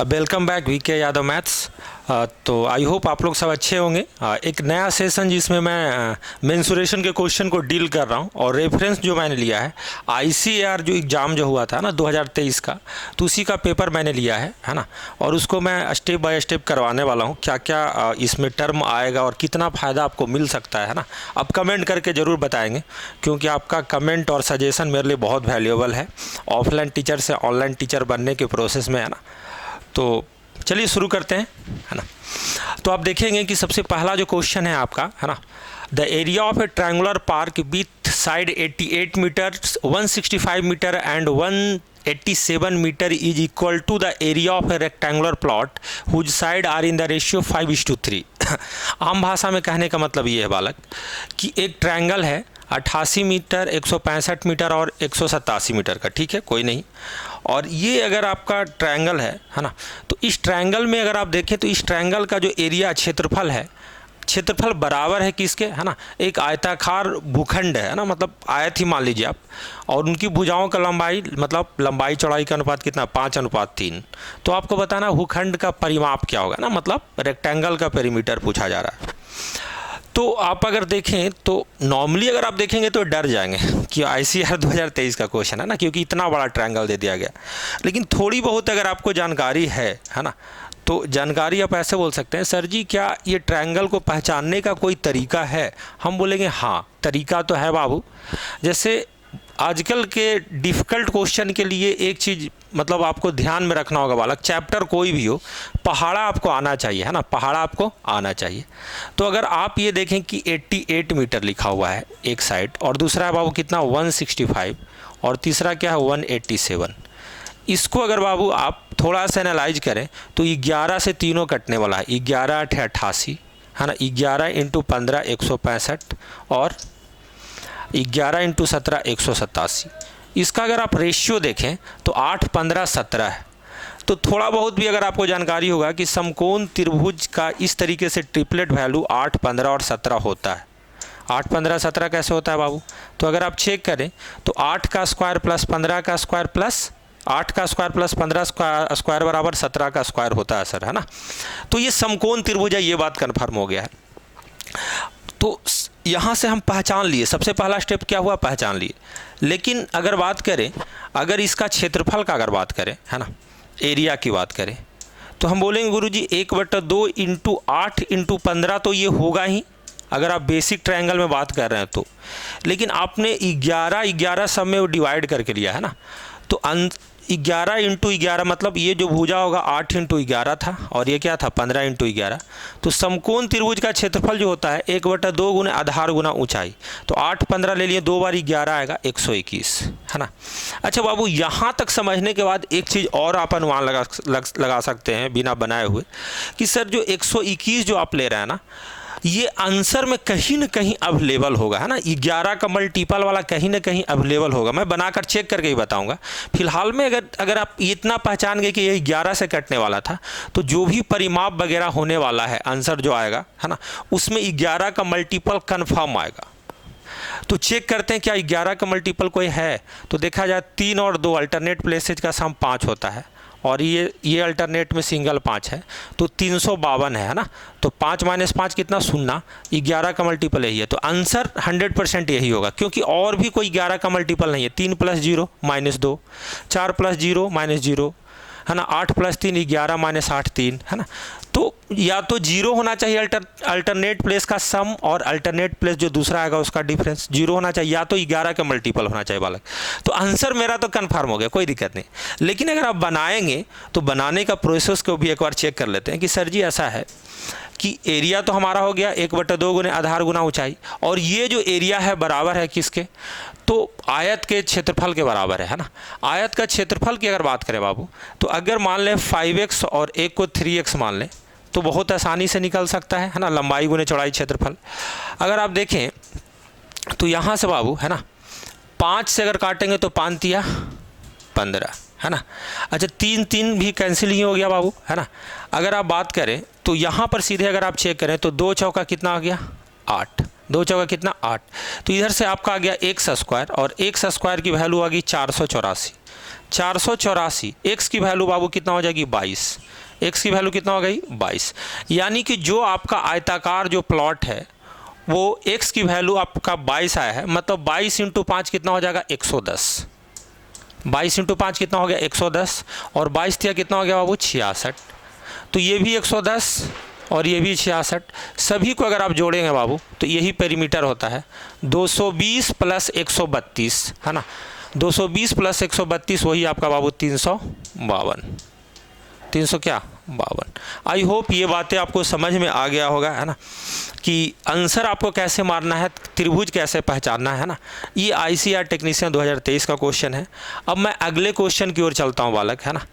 Welcome back VK Yadav maths. तो I hope आप लोग सब अच्छे होंगे। एक नया सेशन जिसमें मैं मेंसुरेशन के क्वेश्चन को डील कर रहा हूँ और रेफरेंस जो मैंने लिया है ICAR जो एग्ज़ाम जो हुआ था ना 2023 का, तो उसी का पेपर मैंने लिया है ना। और उसको मैं स्टेप बाय स्टेप करवाने वाला हूँ, क्या क्या इसमें टर्म आएगा और कितना फ़ायदा आपको मिल सकता है ना। आप कमेंट करके ज़रूर बताएंगे, क्योंकि आपका कमेंट और सजेशन मेरे लिए बहुत वैल्यूएबल है ऑफलाइन टीचर से ऑनलाइन टीचर बनने के प्रोसेस में, है ना। तो चलिए शुरू करते हैं, है ना। तो आप देखेंगे कि सबसे पहला जो क्वेश्चन है आपका, है ना, the area of a triangular park with side 88 metre 165 metre and 187 metre is equal to the area of a rectangular plot whose side are in the ratio 5:3। आम भाषा में कहने का मतलब ये है बालक कि एक ट्रायंगल है 88 मीटर 165 मीटर और 187 मीटर का, ठीक है, कोई नहीं। और ये अगर आपका ट्रायंगल है ना, तो इस ट्रायंगल में अगर आप देखें तो इस ट्रायंगल का जो एरिया क्षेत्रफल है, क्षेत्रफल बराबर है किसके, है ना, एक आयताकार भूखंड है ना, मतलब आयत ही मान लीजिए आप, और उनकी भुजाओं का लंबाई मतलब लंबाई चौड़ाई का अनुपात कितना, 5:3। तो आपको बताना भूखंड का परिमाप क्या होगा ना, मतलब रेक्टेंगल का पेरीमीटर पूछा जा रहा है। तो आप अगर देखें तो नॉर्मली अगर आप देखेंगे तो डर जाएंगे कि ICAR 2023 का क्वेश्चन है ना, क्योंकि इतना बड़ा ट्रायंगल दे दिया गया। लेकिन थोड़ी बहुत अगर आपको जानकारी है ना, तो जानकारी आप ऐसे बोल सकते हैं, सर जी क्या ये ट्रायंगल को पहचानने का कोई तरीका है। हम बोलेंगे हाँ, तरीका तो है बाबू। जैसे आजकल के डिफ़िकल्ट क्वेश्चन के लिए एक चीज़ मतलब आपको ध्यान में रखना होगा बालक, चैप्टर कोई भी हो, पहाड़ा आपको आना चाहिए, है ना, पहाड़ा आपको आना चाहिए। तो अगर आप ये देखें कि 88 मीटर लिखा हुआ है एक साइड, और दूसरा है बाबू कितना 165, और तीसरा क्या है 187। इसको अगर बाबू आप थोड़ा सा एनालाइज करें तो 11 से तीनों कटने वाला है, 11 × 88, है ना, 11 × 15 165 और 11 × 17 187। इसका अगर आप रेशियो देखें तो 8 15 17 है। तो थोड़ा बहुत भी अगर आपको जानकारी होगा कि समकोण त्रिभुज का इस तरीके से ट्रिपलेट वैल्यू 8 15 और 17 होता है। 8 15 17 कैसे होता है बाबू, तो अगर आप चेक करें तो 8 का स्क्वायर प्लस 15 का स्क्वायर प्लस 8 का स्क्वायर प्लस 15 स्क्वायर बराबर 17 का स्क्वायर होता है सर, है ना। तो ये समकोण त्रिभुज है, ये बात कन्फर्म हो गया है। तो यहाँ से हम पहचान लिए, सबसे पहला स्टेप क्या हुआ, पहचान लिए। लेकिन अगर बात करें, अगर इसका क्षेत्रफल का अगर बात करें, है ना, एरिया की बात करें, तो हम बोलेंगे गुरुजी 1/2 × 8 × 15 तो ये होगा ही, अगर आप बेसिक ट्रायंगल में बात कर रहे हैं तो। लेकिन आपने 11 सब में डिवाइड करके लिया है ना, तो 11 × 11 मतलब ये जो भुजा होगा 8 × 11 था, और ये क्या था 15 × 11। तो समकोण त्रिभुज का क्षेत्रफल जो होता है 1/2 गुना आधार गुना ऊंचाई, तो 8 15 ले लिए, 2 बार 11 आएगा 121, है ना। अच्छा बाबू, यहाँ तक समझने के बाद एक चीज़ और आप अनुमान लगा सकते हैं बिना बनाए हुए कि सर जो 121 जो आप ले रहे हैं ना, ये आंसर में कहीं ना कहीं अवेलेबल होगा, है ना। 11 का मल्टीपल वाला कहीं ना कहीं अवेलेबल होगा, मैं बनाकर चेक करके ही बताऊंगा। फिलहाल में अगर आप इतना पहचान गए कि ये 11 से कटने वाला था, तो जो भी परिमाप वगैरह होने वाला है आंसर जो आएगा, है ना, उसमें 11 का मल्टीपल कन्फर्म आएगा। तो चेक करते हैं क्या 11 का मल्टीपल कोई है। तो देखा जाए 3 और 2 अल्टरनेट प्लेसेज का सम 5 होता है, और ये अल्टरनेट में सिंगल 5 है, तो 352 है ना। तो 5 - 5 कितना 0, 11 का मल्टीपल यही है। तो आंसर 100% यही होगा, क्योंकि और भी कोई 11 का मल्टीपल नहीं है। 3 + 0 -2, 4 + 0 -0, है ना, 8 + 3 11 - 8 3, है ना। तो या तो 0 होना चाहिए अल्टरनेट प्लेस का सम, और अल्टरनेट प्लेस जो दूसरा आएगा उसका डिफरेंस 0 होना चाहिए, या तो 11 का मल्टीपल होना चाहिए बालक। तो आंसर मेरा तो कन्फर्म हो गया, कोई दिक्कत नहीं। लेकिन अगर आप बनाएंगे तो बनाने का प्रोसेस को भी एक बार चेक कर लेते हैं कि सर जी ऐसा है कि एरिया तो हमारा हो गया 1/2 गुना आधार गुना ऊंचाई, और ये जो एरिया है बराबर है किसके, तो आयत के क्षेत्रफल के बराबर है ना। आयत का क्षेत्रफल की अगर बात करें बाबू, तो अगर मान लें 5x और एक को 3x मान लें, तो बहुत आसानी से निकल सकता है ना, लंबाई गुने चौड़ाई क्षेत्रफल। अगर आप देखें तो यहाँ से बाबू, है ना, 5 से अगर काटेंगे तो 5 तिया 15, है ना। अच्छा 3 3 भी कैंसिल ही हो गया बाबू, है ना। अगर आप बात करें तो यहाँ पर सीधे अगर आप चेक करें तो 2 चौका कितना आ गया 8, 2 चौका कितना 8। तो इधर से आपका आ गया x² और x² की वैल्यू आ गई 484। 484, x की वैल्यू बाबू कितना हो जाएगी 22, x की वैल्यू कितना हो गई 22। यानी कि जो आपका आयताकार जो प्लॉट है वो x की वैल्यू आपका 22 आया है, मतलब 22 × 5 कितना हो जाएगा 110। 22 × 5 कितना हो गया 110, और 22 तिया कितना हो गया बाबू 66। तो ये भी 110 और ये भी 66, सभी को अगर आप जोड़ेंगे बाबू तो यही पेरीमीटर होता है 220 + 132, है ना। 220 + 132 वही आपका बाबू 352। 300 क्या 52। आई होप ये बातें आपको समझ में आ गया होगा, है ना, कि आंसर आपको कैसे मारना है, त्रिभुज कैसे पहचानना है ना। ये ICAR टेक्नीशियन 2023 का क्वेश्चन है। अब मैं अगले क्वेश्चन की ओर चलता हूँ बालक, है ना।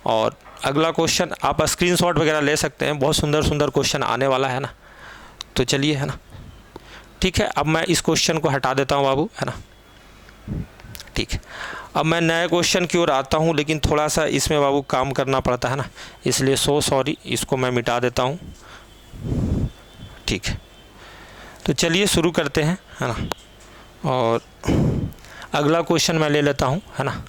और अगला क्वेश्चन आप स्क्रीनशॉट वगैरह ले सकते हैं, बहुत सुंदर सुंदर क्वेश्चन आने वाला है ना। तो चलिए, है ना, ठीक है। अब मैं इस क्वेश्चन को हटा देता हूँ बाबू, है ना, ठीक है। अब मैं नए क्वेश्चन की ओर आता हूँ, लेकिन थोड़ा सा इसमें बाबू काम करना पड़ता है ना, इसलिए सॉरी, इसको मैं मिटा देता हूँ, ठीक है। तो चलिए शुरू करते हैं, है ना। और अगला क्वेश्चन मैं ले लेता हूँ, है ना।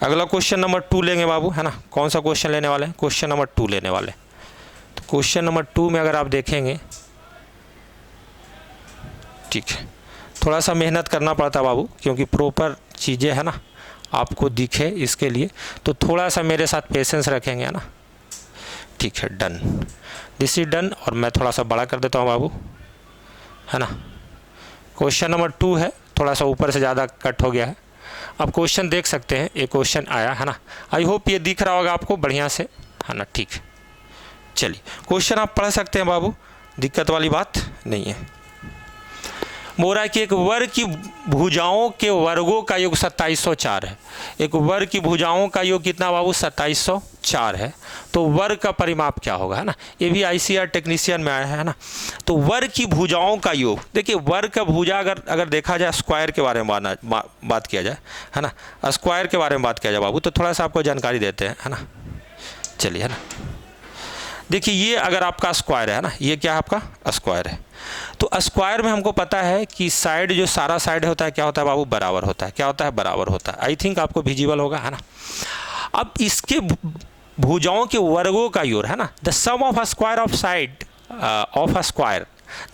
अगला क्वेश्चन नंबर 2 लेंगे बाबू, है ना। कौन सा क्वेश्चन लेने वाले हैं? क्वेश्चन नंबर 2 लेने वाले। तो क्वेश्चन नंबर 2 में अगर आप देखेंगे, ठीक है, थोड़ा सा मेहनत करना पड़ता है बाबू, क्योंकि प्रॉपर चीज़ें, है ना, आपको दिखे इसके लिए, तो थोड़ा सा मेरे साथ पेशेंस रखेंगे, है ना। ठीक है, डन, दिस इज डन। और मैं थोड़ा सा बड़ा कर देता हूँ बाबू, है ना। क्वेश्चन नंबर 2 है, थोड़ा सा ऊपर से ज़्यादा कट हो गया है। अब क्वेश्चन देख सकते हैं, एक क्वेश्चन आया है ना। आई होप ये दिख रहा होगा आपको बढ़िया से, है ना, ठीक है। चलिए क्वेश्चन आप पढ़ सकते हैं बाबू, दिक्कत वाली बात नहीं है। बोल रहा है कि एक वर्ग की भुजाओं के वर्गों का योग 2704 है। एक वर्ग की भुजाओं का योग कितना बाबू 2704 है। तो वर्ग का परिमाप क्या होगा, है ना। ये भी ICAR टेक्नीशियन में आया है ना। तो वर्ग की भुजाओं का योग, देखिए वर्ग का भुजा अगर देखा जाए, स्क्वायर के बारे में बात किया जाए, है ना, स्क्वायर के बारे में बात किया जाए बाबू, तो थोड़ा सा आपको जानकारी देते हैं, है ना। चलिए, है ना, देखिए ये अगर आपका स्क्वायर है ना, ये क्या है आपका स्क्वायर है। तो स्क्वायर में हमको पता है कि साइड, जो सारा साइड होता है क्या होता है बाबू बराबर होता है। क्या होता है? बराबर होता है। आई थिंक आपको विजिबल होगा, है ना। अब इसके भुजाओं के वर्गों का योग, है ना, the sum of a square of side of a square,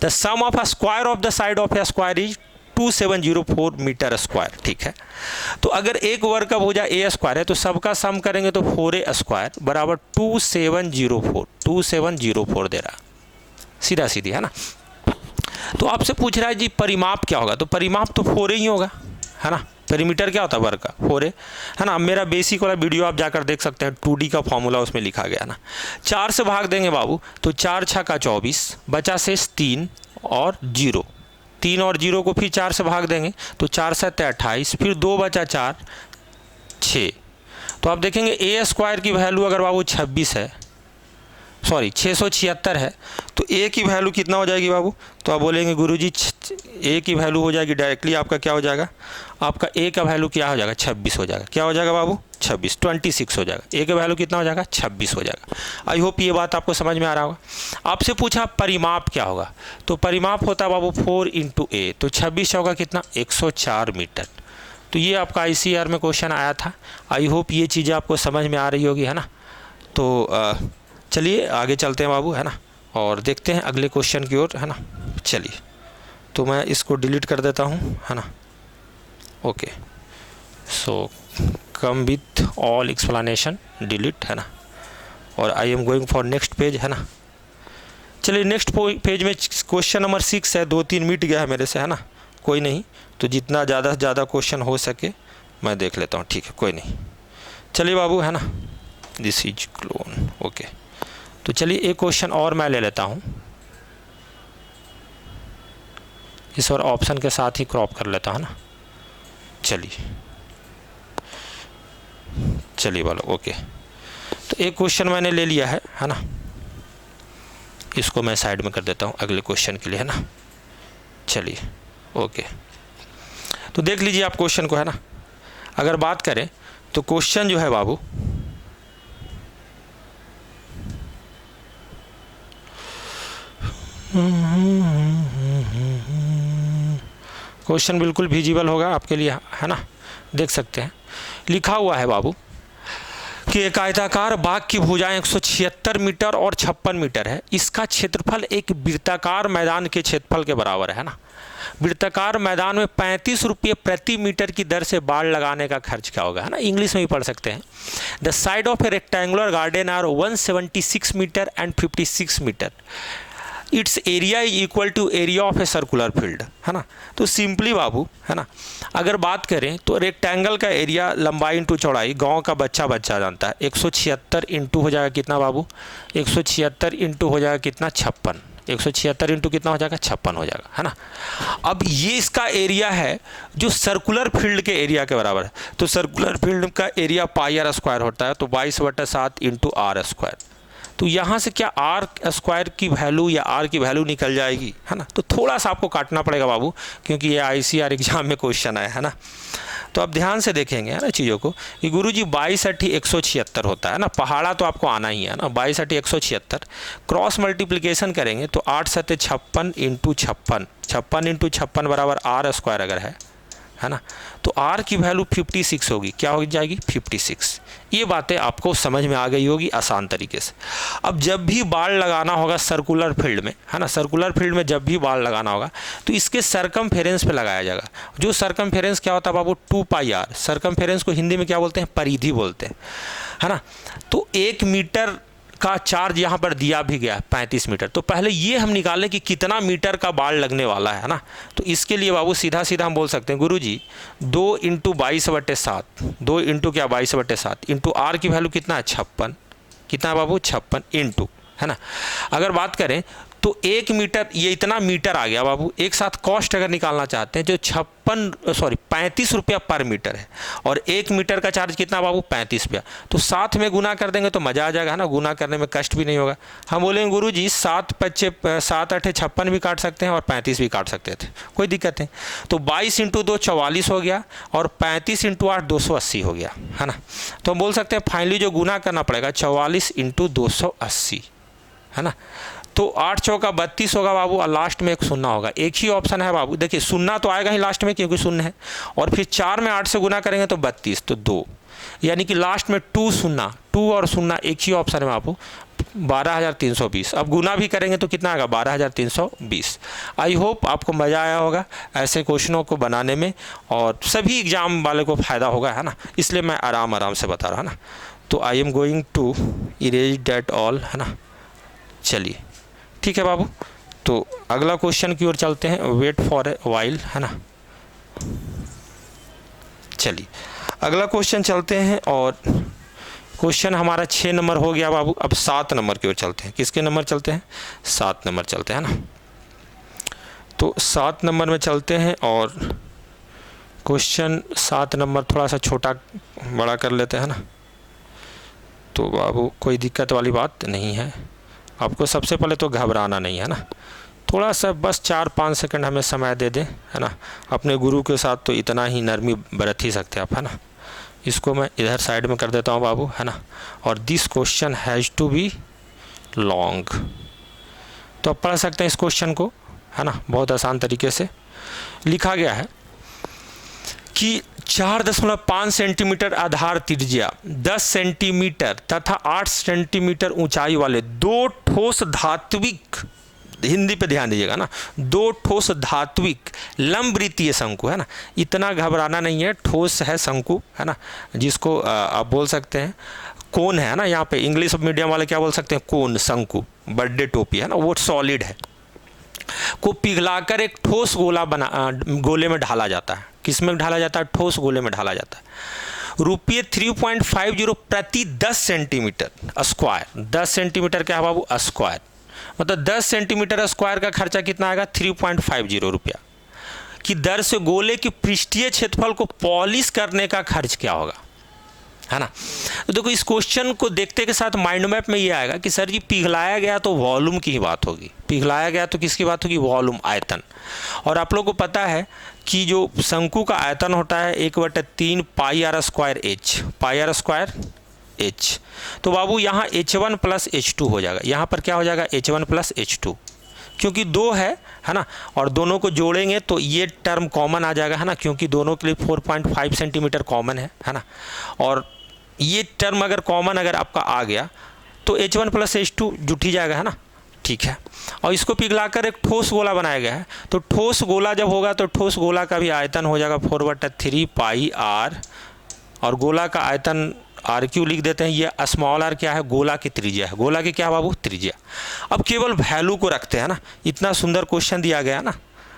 the sum of a square of the side of a square is 2704 metre square. ठीक है, तो अगर एक वर्ग का भुजा ए स्क्वायर है तो सबका सम करेंगे तो 4a स्क्वायर बराबर 2704 दे रहा, सीधा सीधी, है ना। तो आपसे पूछ रहा है जी परिमाप क्या होगा, तो परिमाप तो 4a ही होगा, है ना। पेरीमीटर क्या होता है वर्ग का 4a, है ना। मेरा बेसिक वाला वीडियो आप जाकर देख सकते हैं, 2D का फॉर्मूला उसमें लिखा गया ना। 4 से भाग देंगे बाबू तो 4 छक्का 24, बचा शेष 3 और 0, 3 और 0 को फिर 4 से भाग देंगे तो 4 7 28, फिर 2 बचा 4 6। तो आप देखेंगे ए स्क्वायर की वैल्यू अगर बाबू 26 है, सॉरी 676 है, तो ए की वैल्यू कितना हो जाएगी बाबू, तो आप बोलेंगे गुरुजी ए की वैल्यू हो जाएगी डायरेक्टली आपका क्या हो जाएगा, आपका ए का वैल्यू क्या हो जाएगा 26 हो जाएगा। क्या हो जाएगा बाबू 26 हो जाएगा। ए का वैल्यू कितना हो जाएगा 26 हो जाएगा। आई होप ये बात आपको समझ में आ रहा होगा। आपसे पूछा परिमाप क्या होगा, तो परिमाप होता है बाबू 4 × a, तो 26 होगा कितना 104 मीटर। तो ये आपका ICAR में क्वेश्चन आया था। आई होप ये चीज़ें आपको समझ में आ रही होगी, है ना। तो चलिए आगे चलते हैं बाबू, है ना, और देखते हैं अगले क्वेश्चन की ओर, है ना। चलिए तो मैं इसको डिलीट कर देता हूँ, है ना। Okay, so come with all explanation delete, है ना, और आई am going for next page, है ना। चलिए नेक्स्ट पेज में क्वेश्चन नंबर 6 है, 2-3 मिट गया है मेरे से, है ना, कोई नहीं, तो जितना ज़्यादा से ज़्यादा क्वेश्चन हो सके मैं देख लेता हूँ, ठीक है, कोई नहीं। चलिए बाबू, है ना, दिस इज क्लोन, ओके। तो चलिए एक क्वेश्चन और मैं ले लेता हूँ, इस और ऑप्शन के साथ ही क्रॉप कर लेता हूँ ना। चलिए बोलो, ओके। तो एक क्वेश्चन मैंने ले लिया है ना, इसको मैं साइड में कर देता हूँ अगले क्वेश्चन के लिए, है ना। चलिए ओके, तो देख लीजिए आप क्वेश्चन को, है ना। अगर बात करें तो क्वेश्चन जो है बाबू, क्वेश्चन बिल्कुल विजिबल होगा आपके लिए, है ना, देख सकते हैं। लिखा हुआ है बाबू कि एक आयताकार बाग की भुजाएं 176 मीटर और 56 मीटर है। इसका क्षेत्रफल एक वृत्ताकार मैदान के क्षेत्रफल के बराबर है ना। वृत्ताकार मैदान में 35 रुपये प्रति मीटर की दर से बाड़ लगाने का खर्च क्या होगा, है ना। इंग्लिश में भी पढ़ सकते हैं। The side of a rectangular garden are 176 metre and 56 metre. Its area is equal to area of a circular field, है ना। तो सिंपली बाबू, है ना, अगर बात करें तो रेक्टेंगल का एरिया लंबाई इंटू चौड़ाई, गांव का बच्चा जानता है, 176 इंटू हो जाएगा कितना बाबू, 176 इंटू हो जाएगा कितना, 56। 176 इंटू कितना हो जाएगा, 56 हो जाएगा, है ना। अब ये इसका एरिया है जो सर्कुलर फील्ड के एरिया के बराबर है। तो सर्कुलर फील्ड का एरिया पाई आर स्क्वायर होता है, तो 22/7 इंटू आर स्क्वायर। तो यहाँ से क्या आर स्क्वायर की वैल्यू या आर की वैल्यू निकल जाएगी, है ना। तो थोड़ा सा आपको काटना पड़ेगा बाबू, क्योंकि ये ICR एग्जाम में क्वेश्चन आया है ना। तो अब ध्यान से देखेंगे, है ना, चीज़ों को कि गुरुजी 22/8 176 होता है ना। पहाड़ा तो आपको आना ही है ना। 22/8 क्रॉस मल्टीप्लिकेशन करेंगे तो 8×7 = 56 इंटू 56, 56 इंटू 56 बराबर आर स्क्वायर अगर है ना। तो आर की वैल्यू 56 होगी, क्या हो जाएगी, 56। ये बातें आपको समझ में आ गई होगी आसान तरीके से। अब जब भी बाड़ लगाना होगा सर्कुलर फील्ड में, है ना, सर्कुलर फील्ड में जब भी बाड़ लगाना होगा तो इसके सरकमफेरेंस पे लगाया जाएगा। जो सरकमफेरेंस क्या होता है बाबू, 2πr। सरकमफेरेंस को हिंदी में क्या बोलते हैं, परिधि बोलते हैं, है ना। तो 1 मीटर का चार्ज यहाँ पर दिया भी गया 35 मीटर। तो पहले ये हम निकालें कि कितना मीटर का बाड़ लगने वाला है ना। तो इसके लिए बाबू सीधा हम बोल सकते हैं गुरुजी 2 इंटू 22/7, 2 इंटू क्या 22/7 इंटू आर की वैल्यू कितना है, 56। कितना बाबू, 56 इंटू, है ना। अगर बात करें तो 1 मीटर, ये इतना मीटर आ गया बाबू। एक साथ कॉस्ट अगर निकालना चाहते हैं जो 35 रुपया पर मीटर है, और 1 मीटर का चार्ज कितना बाबू, 35 रुपया। तो साथ में गुना कर देंगे तो मज़ा आ जाएगा, है ना। गुना करने में कष्ट भी नहीं होगा। हम बोलेंगे गुरुजी 7×8 = 56 भी काट सकते हैं और 35 भी काट सकते थे, कोई दिक्कत नहीं। तो 22 इंटू 2 44 हो गया, और 35 इंटू 8 280 हो गया, है ना। तो हम बोल सकते हैं फाइनली जो गुना करना पड़ेगा 44 इंटू 280, है ना। तो 8 चौका 32 होगा बाबू, और लास्ट में एक शून्य होगा। एक ही ऑप्शन है बाबू, देखिए शून्य तो आएगा ही लास्ट में क्योंकि शून्य है, और फिर 4 में 8 से गुना करेंगे तो 32, तो 2, यानी कि लास्ट में 2 शून्य, 2 और शून्य एक ही ऑप्शन है बाबू, 12,320। अब गुना भी करेंगे तो कितना आएगा, 12,320। आई होप आपको मज़ा आया होगा ऐसे क्वेश्चनों को बनाने में, और सभी एग्जाम वाले को फ़ायदा होगा, है ना। इसलिए मैं आराम से बता रहा हूँ ना। तो I am going to erase that all, है ना। चलिए ठीक है बाबू, तो अगला क्वेश्चन की ओर चलते हैं। वेट फॉर ए वाइल, है ना। चलिए अगला क्वेश्चन चलते हैं, और क्वेश्चन हमारा 6 नंबर हो गया बाबू। अब 7 नंबर की ओर चलते हैं। किसके नंबर चलते हैं, 7 नंबर चलते हैं ना। तो 7 नंबर में चलते हैं, और क्वेश्चन 7 नंबर थोड़ा सा छोटा बड़ा कर लेते हैं ना। तो बाबू कोई दिक्कत वाली बात नहीं है, आपको सबसे पहले तो घबराना नहीं है ना। थोड़ा सा बस 4-5 सेकंड हमें समय दे दें, है ना। अपने गुरु के साथ तो इतना ही नरमी बरत ही सकते हैं आप, है ना। इसको मैं इधर साइड में कर देता हूँ बाबू, है ना। और this question has to be long. तो आप पढ़ सकते हैं इस क्वेश्चन को, है ना। बहुत आसान तरीके से लिखा गया है कि 4.5 सेंटीमीटर आधार त्रिज्या, 10 सेंटीमीटर तथा 8 सेंटीमीटर ऊंचाई वाले 2 ठोस धात्विक, हिंदी पे ध्यान दीजिएगा ना, 2 ठोस धात्विक लंबवृत्तीय शंकु, है ना। इतना घबराना नहीं है, ठोस है शंकु, है ना, जिसको आप बोल सकते हैं कोन है ना। यहाँ पे इंग्लिश मीडियम वाले क्या बोल सकते हैं, कोन, शंकु, बर्थडे टोपी, है ना, वो सॉलिड है, को पिघलाकर एक ठोस गोले में ढाला जाता है। किस में ढाला जाता है, ठोस गोले में ढाला जाता है। रुपये 3.50 प्रति 10 सेंटीमीटर स्क्वायर। 10 सेंटीमीटर क्या है बाबू, स्क्वायर, मतलब 10 सेंटीमीटर स्क्वायर का खर्चा कितना आएगा, 3.50 रुपया की दर से गोले की पृष्ठीय क्षेत्रफल को पॉलिश करने का खर्च क्या होगा, है ना। तो देखो इस क्वेश्चन को देखते के साथ माइंड मैप में ये आएगा कि सर जी पिघलाया गया तो वॉल्यूम की ही बात होगी। पिघलाया गया तो किसकी बात होगी, वॉल्यूम, आयतन। और आप लोगों को पता है कि जो शंकु का आयतन होता है 1/3 pi r square H, pi r square H। तो बाबू यहाँ H1 + H2 हो जाएगा। यहाँ पर क्या हो जाएगा, H1 + H2। क्योंकि दो है ना, और दोनों को जोड़ेंगे तो ये टर्म कॉमन आ जाएगा, है ना, क्योंकि दोनों के लिए 4.5 सेंटीमीटर कॉमन है ना। और ये टर्म अगर कॉमन अगर आपका आ गया तो H1 + H2 जुट ही जाएगा, है ना, ठीक है। और इसको पिघलाकर एक ठोस गोला बनाया गया है, तो ठोस गोला जब होगा तो ठोस गोला का भी आयतन हो जाएगा 4/3 पाई r, और गोला का आयतन RQ लिख देते हैं। ये स्मॉल r क्या है, गोला की त्रिज्या है, गोला की क्या है बाबू, त्रिज्या। अब केवल वैल्यू को रखते हैं ना, इतना सुंदर क्वेश्चन दिया गया ना,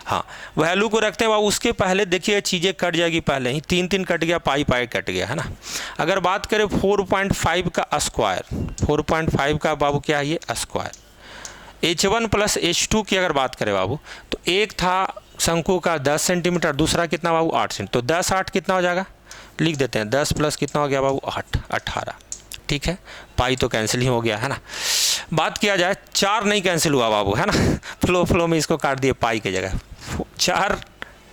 हाँ वैल्यू को रखते हैं बाबू। उसके पहले देखिए चीज़ें कट जाएगी, पहले ही 3 कट गया, पाई कट गया, है ना। अगर बात करें 4.5 का स्क्वायर, 4.5 का बाबू क्या है, ये स्क्वायर। H1 + H2 की अगर बात करें बाबू, तो एक था शंकु का 10 सेंटीमीटर, दूसरा कितना बाबू 8 सेंटीमीटर, तो 10 8 कितना हो जाएगा, लिख देते हैं 10 + कितना हो गया बाबू 8 18, ठीक है। पाई तो कैंसिल ही हो गया, है ना। बात किया जाए 4 नहीं कैंसिल हुआ बाबू, है ना, फ्लो में इसको काट दिए पाई की जगह, 4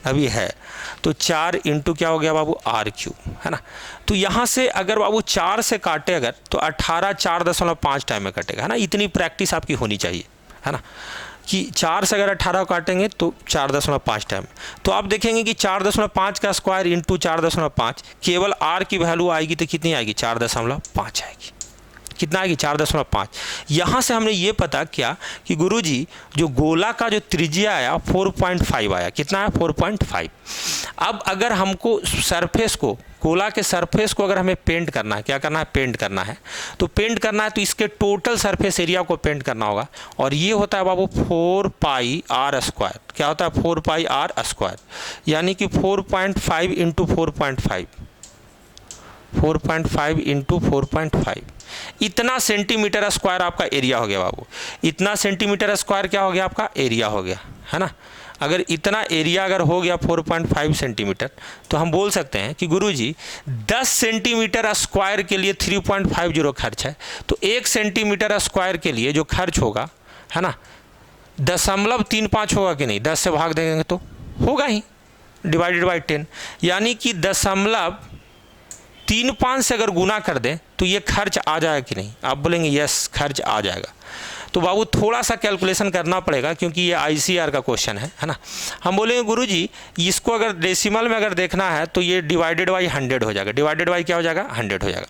अभी है, तो 4 इंटू क्या हो गया बाबू RQ, है ना। तो यहाँ से अगर बाबू 4 से काटे अगर, तो 18 4.5 टाइम में कटेगा, है ना। इतनी प्रैक्टिस आपकी होनी चाहिए, है ना, कि 4 से अगर 18 काटेंगे तो 4.5 टाइम। तो आप देखेंगे कि 4.5 का स्क्वायर इंटू 4.5, केवल R की वैल्यू आएगी तो कितनी आएगी, 4.5 आएगी। कितना आएगी, 4.5। यहाँ से हमने ये पता किया कि गुरुजी जो गोला का जो त्रिज्या आया 4.5 आया, कितना है 4.5। अब अगर हमको सरफेस को, गोला के सरफेस को अगर हमें पेंट करना है, क्या करना है, पेंट करना है, तो पेंट करना है तो इसके टोटल सरफेस एरिया को पेंट करना होगा, और ये होता है बाबू 4πr²। क्या होता है 4πr², यानी कि 4.5 इंटू 4.5, 4.5 इंटू 4.5, इतना सेंटीमीटर स्क्वायर आपका एरिया हो गया बाबू। इतना सेंटीमीटर स्क्वायर क्या हो गया, आपका एरिया हो गया, है ना। अगर इतना एरिया अगर हो गया 4.5 सेंटीमीटर, तो हम बोल सकते हैं कि गुरुजी 10 सेंटीमीटर स्क्वायर के लिए 3.50 खर्च है, तो 1 सेंटीमीटर स्क्वायर के लिए जो खर्च होगा, है ना, 0.35 होगा कि नहीं, 10 से भाग देंगे तो होगा ही, /10, यानी कि 0.35 से अगर गुना कर दें तो ये खर्च आ जाएगा कि नहीं, आप बोलेंगे यस खर्च आ जाएगा। तो बाबू थोड़ा सा कैलकुलेशन करना पड़ेगा, क्योंकि ये ICR का क्वेश्चन है ना। हम बोलेंगे गुरुजी इसको अगर डेसिमल में अगर देखना है तो ये /100 हो जाएगा, / क्या हो जाएगा, 100 हो जाएगा।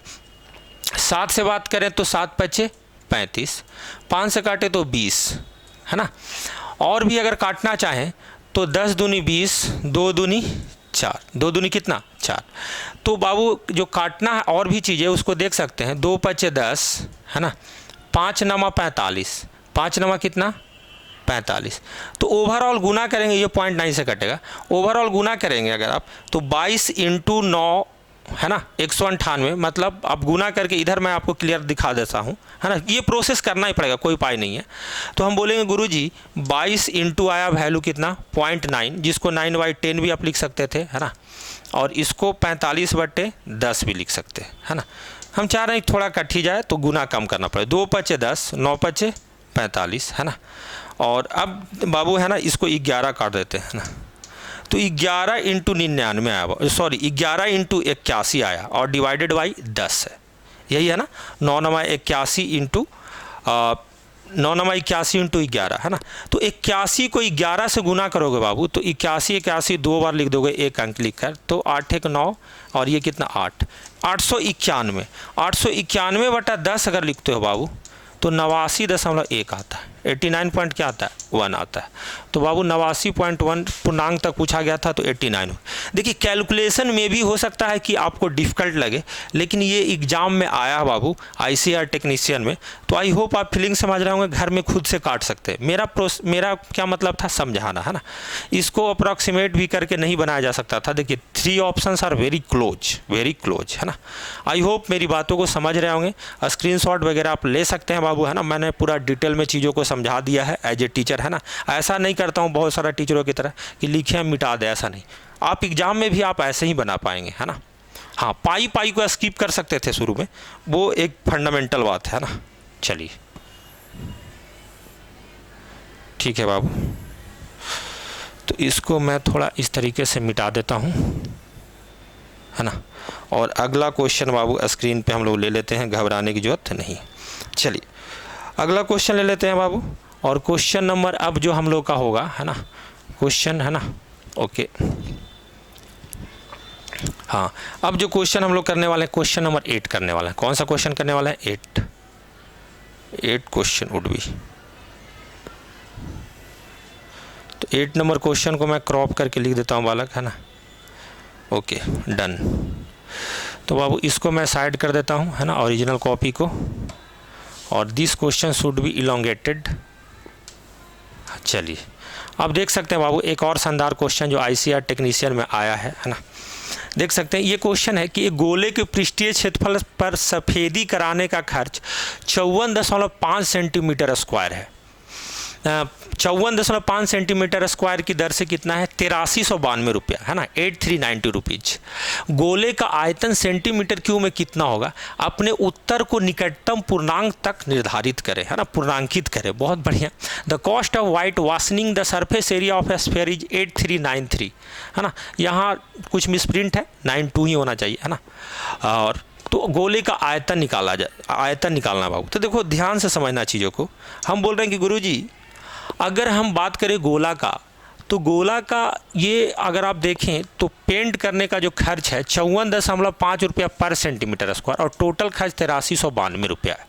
7 से बात करें तो 7 × 5 = 35, 5 से काटे तो 20, है ना। और भी अगर काटना चाहें तो 10 दूनी 20, 2 दूनी 4, 2 दूनी कितना 4। तो बाबू जो काटना है और भी चीज़ें उसको देख सकते हैं, 2 × 10, है ना, 5 × 9 = 45, 5 × 9 कितना 45। तो ओवरऑल गुना करेंगे, ये 0.9 से कटेगा, ओवरऑल गुना करेंगे अगर आप तो 22 × 9, है ना, 198। मतलब आप गुना करके, इधर मैं आपको क्लियर दिखा देता हूँ, है ना, ये प्रोसेस करना ही पड़ेगा, कोई उपाय नहीं है। तो हम बोलेंगे गुरुजी 22 इंटू आया वैल्यू कितना 0.9, जिसको 9/10 भी आप लिख सकते थे, है ना, और इसको 45/10 भी लिख सकते हैं, है ना। हम चाह रहे हैं थोड़ा कट ही जाए तो गुना कम करना पड़े, 2 × 10, 9 × 45, है ना। और अब बाबू है ना इसको 11 काट देते हैं ना, तो 11 इंटू 99 आया, सॉरी 11 इंटू 81 आया, और /10 है, यही है ना, 9 × 81 इंटू 9 × 81 इंटू 11, है ना। तो 81 को 11 से गुना करोगे बाबू तो 81 2 बार लिख दोगे, 1 अंक लिख कर, तो 8 × 9 और ये कितना 8, 891, 891/10 अगर लिखते हो बाबू तो 89.1 आता है, 89 पॉइंट क्या आता है 1 आता है। तो बाबू 89.1 पूर्णांक तक पूछा गया था तो 89। देखिए कैलकुलेशन में भी हो सकता है कि आपको डिफ़िकल्ट लगे, लेकिन ये एग्ज़ाम में आया बाबू ICR टेक्नीशियन में, तो आई होप आप फीलिंग समझ रहे होंगे, घर में खुद से काट सकते हैं। मेरा क्या मतलब था समझाना, है ना, इसको अप्रॉक्सीमेट भी करके नहीं बनाया जा सकता था। देखिए 3 ऑप्शंस आर वेरी क्लोज, है ना। आई होप मेरी बातों को समझ रहे होंगे, स्क्रीनशॉट वगैरह आप ले सकते हैं बाबू, है ना। मैंने पूरा डिटेल में चीज़ों को समझा दिया है एज ए टीचर, है ना। ऐसा नहीं करता हूँ बहुत सारा टीचरों की तरह कि लिखे मिटा दे, ऐसा नहीं। आप एग्ज़ाम में भी आप ऐसे ही बना पाएंगे, है ना। हाँ पाई को स्किप कर सकते थे शुरू में, वो एक फंडामेंटल बात है ना। चलिए ठीक है बाबू, तो इसको मैं थोड़ा इस तरीके से मिटा देता हूँ, है ना। और अगला क्वेश्चन बाबू स्क्रीन पे हम लोग ले लेते हैं, घबराने की जरूरत नहीं। चलिए अगला क्वेश्चन ले लेते हैं बाबू, और क्वेश्चन नंबर अब जो हम लोग का होगा है ना, क्वेश्चन है ना, ओके हाँ, अब जो क्वेश्चन हम लोग करने वाले हैं क्वेश्चन नंबर 8 करने वाला है। कौन सा क्वेश्चन करने वाला है? 8 क्वेश्चन वुड बी। तो 8 नंबर क्वेश्चन को मैं क्रॉप करके लिख देता हूँ बालक, है ना, ओके डन। तो बाबू इसको मैं साइड कर देता हूँ, है ना, ओरिजिनल कॉपी को, और this question should be elongated. चलिए अब देख सकते हैं बाबू एक और शानदार क्वेश्चन जो ICAR टेक्नीशियन में आया है ना। देख सकते हैं ये क्वेश्चन है कि एक गोले के पृष्ठीय क्षेत्रफल पर सफ़ेदी कराने का खर्च 54.5 सेंटीमीटर स्क्वायर है। 54.5 सेंटीमीटर स्क्वायर की दर से कितना है? 8392 रुपया, है ना, 8390 रुपीज। गोले का आयतन सेंटीमीटर क्यूब में कितना होगा? अपने उत्तर को निकटतम पूर्णांक तक निर्धारित करें, है ना, पूर्णांकित करें। बहुत बढ़िया। The cost of white washing the surface area of a sphere is 8393, है ना, यहाँ कुछ मिसप्रिंट है, 92 ही होना चाहिए, है ना। और तो गोले का आयतन निकाला जाए, आयतन निकालना बाबू। तो देखो ध्यान से समझना चीज़ों को। हम बोल रहे हैं कि गुरुजी अगर हम बात करें गोला का, तो गोला का ये अगर आप देखें तो पेंट करने का जो खर्च है 54.5 रुपया पर सेंटीमीटर स्क्वायर, और टोटल खर्च 8392 रुपया है।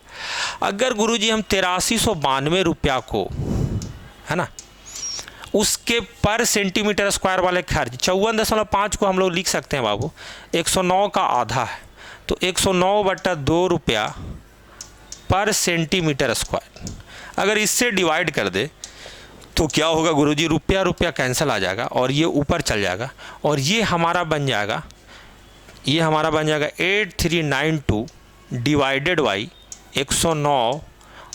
अगर गुरुजी हम 8392 रुपया को, है ना, उसके पर सेंटीमीटर स्क्वायर वाले खर्च 54.5 को हम लोग लिख सकते हैं बाबू 109 का आधा है, तो 109/2 रुपया पर सेंटीमीटर स्क्वायर। अगर इससे डिवाइड कर दे तो क्या होगा गुरुजी? रुपया रुपया कैंसिल आ जाएगा और ये ऊपर चल जाएगा, और ये हमारा बन जाएगा, ये हमारा बन जाएगा 8392 डिवाइडेड बाई 109,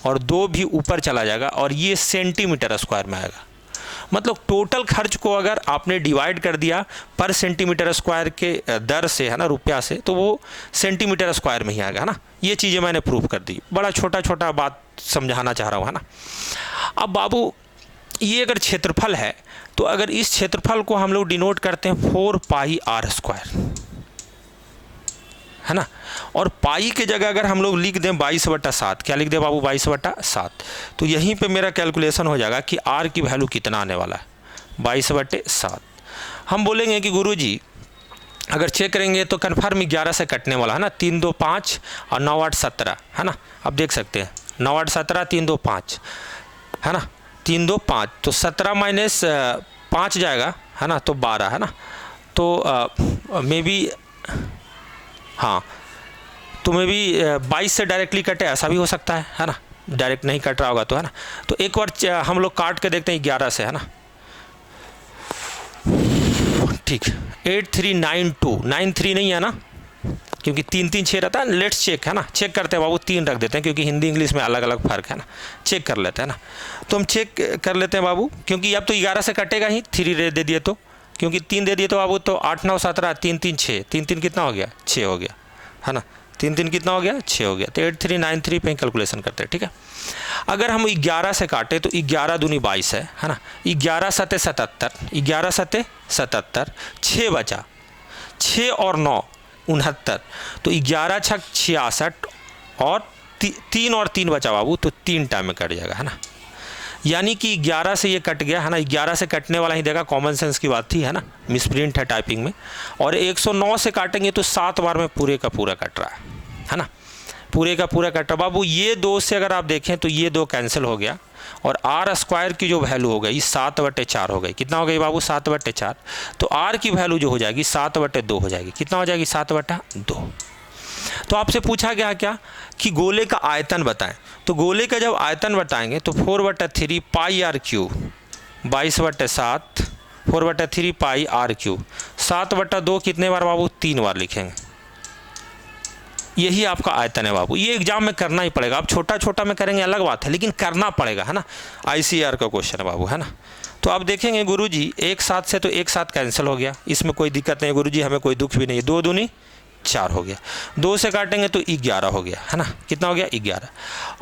और 2 भी ऊपर चला जाएगा, और ये सेंटीमीटर स्क्वायर में आएगा। मतलब टोटल खर्च को अगर आपने डिवाइड कर दिया पर सेंटीमीटर स्क्वायर के दर से, है ना, रुपया से, तो वो सेंटीमीटर स्क्वायर में ही आएगा, है ना। ये चीज़ें मैंने प्रूव कर दी। बड़ा छोटा छोटा बात समझाना चाह रहा हूँ, है ना। अब बाबू ये अगर क्षेत्रफल है, तो अगर इस क्षेत्रफल को हम लोग डिनोट करते हैं 4πr², है ना, और पाई के जगह अगर हम लोग लिख दें 22/7, क्या लिख दें बाबू? 22/7। तो यहीं पे मेरा कैलकुलेशन हो जाएगा कि r की वैल्यू कितना आने वाला है, 22/7। हम बोलेंगे कि गुरुजी अगर चेक करेंगे तो कन्फर्म 11 से कटने वाला है ना, 3 2 5 और 9 8 17, है ना। अब देख सकते हैं 9 8 17, 3 2 5, है ना, 3 2 5, तो 17 माइनस 5 जाएगा, है ना, तो 12, है ना। तो मे बी, हाँ, तो मे बी 22 से डायरेक्टली कटे, ऐसा भी हो सकता है ना, डायरेक्ट नहीं कट रहा होगा तो, है ना। तो एक बार हम लोग काट के देखते हैं 11 से, है ना। ठीक, 8392, 93 नहीं है ना, क्योंकि 3 3 6 रहता है। लेट्स चेक, है ना, चेक करते हैं बाबू, 3 रख देते हैं क्योंकि हिंदी इंग्लिश में अलग अलग फ़र्क है ना। चेक कर लेते हैं ना, तो हम चेक कर लेते हैं बाबू, क्योंकि अब तो 11 से कटेगा ही, 3 दे दिए तो, क्योंकि 3 दे दिए तो बाबू, तो 8 9 17, 3 3 6, 3 3 कितना हो गया? 6 हो गया, है ना। 3 3 कितना हो गया? 6 हो गया। तो 8393 पे कैलकुलेशन करते हैं, ठीक है। अगर हम 11 से काटे तो 11 दूनी 22 है ना, 11 सते 77, 11 सते 77, 6 बचा, 6 और 9 69, तो 11 छक 66, और 3 और 3 बचा बाबू, तो 3 टाइम में कट जाएगा, है ना। यानी कि 11 से ये कट गया, है ना, 11 से कटने वाला ही देगा, कॉमन सेंस की बात थी, है ना, मिसप्रिंट है टाइपिंग में। और 109 से काटेंगे तो 7 बार में पूरे का पूरा कट रहा है ना, पूरे का पूरा कट रहा। बाबू ये 2 से अगर आप देखें तो ये 2 कैंसिल हो गया, और r² की जो वैल्यू हो गई 7/4 हो गई। कितना हो गई बाबू? 7/4। तो r की वैल्यू जो हो जाएगी 7/2 हो जाएगी। कितना हो जाएगी? 7/2। तो आपसे पूछा गया क्या कि गोले का आयतन बताएं, तो गोले का जब आयतन बताएंगे तो 4/3 πr³, 22/7, 4/3 πr³, 7/2 कितने बार बाबू? 3 बार लिखेंगे। यही आपका आयतन है बाबू। ये एग्जाम में करना ही पड़ेगा। आप छोटा छोटा में करेंगे अलग बात है, लेकिन करना पड़ेगा, है ना। ICAR का क्वेश्चन है बाबू, है ना। तो आप देखेंगे गुरुजी एक साथ से तो एक साथ कैंसिल हो गया, इसमें कोई दिक्कत नहीं गुरुजी, हमें कोई दुख भी नहीं है। 2 दूनी 4 हो गया, 2 से काटेंगे तो 11 हो गया, है ना। कितना हो गया? 11।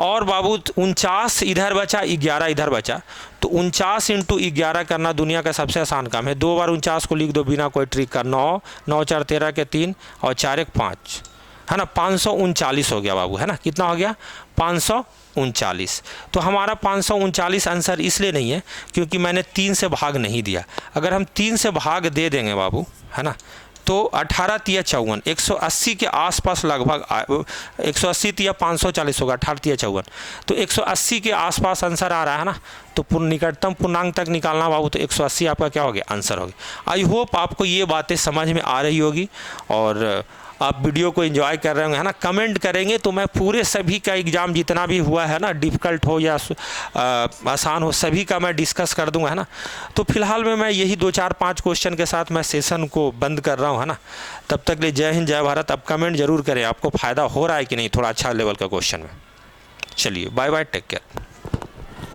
और बाबू 49 इधर बचा, 11 इधर बचा, तो 49 × 11 करना दुनिया का सबसे आसान काम है। 2 बार 49 को लिख दो बिना कोई ट्रिक का। 9 9 4 13 के 3, और 4 1 5, है ना, 539 हो गया बाबू, है ना, कितना हो गया 539। तो हमारा 539 आंसर इसलिए नहीं है क्योंकि मैंने 3 से भाग नहीं दिया। अगर हम 3 से भाग दे देंगे बाबू, है ना, तो 18 तिया 54, 180 के आसपास लगभग 180 तिया 540 होगा, 18 तिया 54, तो 180 के आसपास आंसर आ रहा है ना। तो निकटतम पूर्णांक तक निकालना बाबू, तो 180 आपका क्या हो गया, आंसर हो गया। आई होप आपको ये बातें समझ में आ रही होगी और आप वीडियो को एंजॉय कर रहे होंगे, है ना। कमेंट करेंगे तो मैं पूरे सभी का एग्ज़ाम जितना भी हुआ है ना, डिफ़िकल्ट हो या आसान हो, सभी का मैं डिस्कस कर दूंगा, है ना। तो फिलहाल में मैं यही 2 4 5 क्वेश्चन के साथ मैं सेशन को बंद कर रहा हूँ, है ना। तब तक लिए जय हिंद जय भारत। अब कमेंट जरूर करें आपको फ़ायदा हो रहा है कि नहीं थोड़ा अच्छा लेवल का क्वेश्चन में। चलिए बाय बाय, टेक केयर।